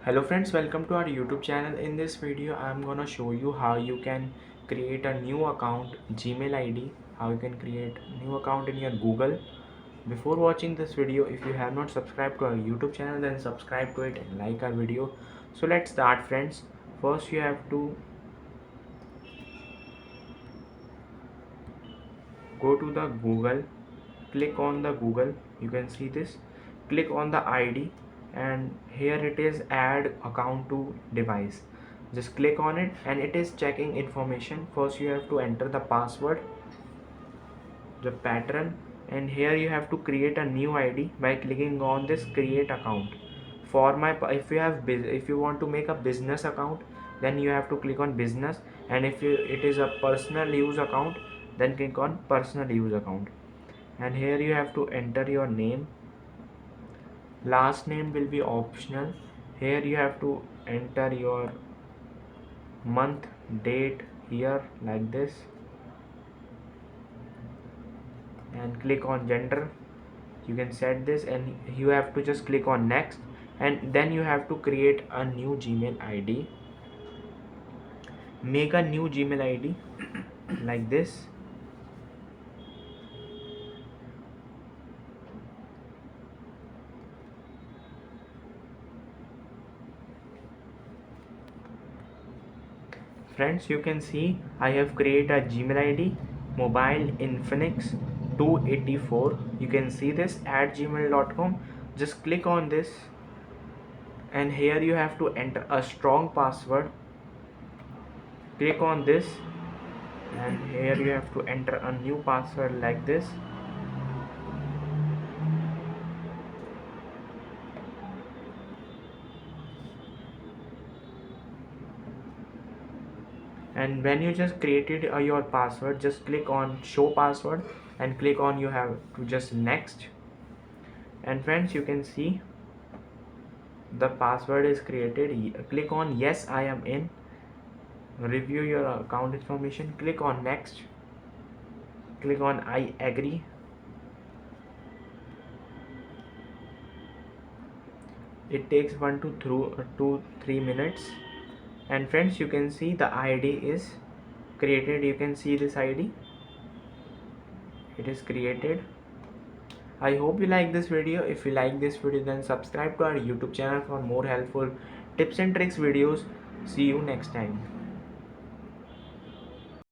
Hello friends, welcome to our YouTube channel. In this video I'm gonna show you how you can create a new account, Gmail ID, how you can create new account in your Google. Before watching this video, if you have not subscribed to our YouTube channel, then subscribe to it and like our video. So let's start friends. First you have to go to the Google, click on the Google, you can see this, click on the ID, and here it is add account to device. Just click on it and it is checking information. First you have to enter the password, the pattern, and here you have to create a new ID by clicking on this create account. For my, if you want to make a business account, then you have to click on business, and if it is a personal use account, then click on personal use account. And here you have to enter your name. Last name will be optional. Here you have to enter your month, date, year, like this, and click on gender. You can set this and you have to just click on next, and then you have to create a new Gmail ID. Make a new Gmail ID like this. Friends, you can see I have created a Gmail ID, mobile infinix 284. You can see this at gmail.com. Just click on this, and here you have to enter a strong password. Click on this, and here you have to enter a new password like this. And when you just created your password, just click on show password and click on you have to just next. And friends, you can see the password is created. Click on yes, I am in. Review your account information. Click on next. Click on I agree. It takes 1 to 3 minutes. And friends, you can see the ID is created. You can see this ID, it is created. I hope you like this video. If you like this video, then subscribe to our YouTube channel for more helpful tips and tricks videos. See you next time.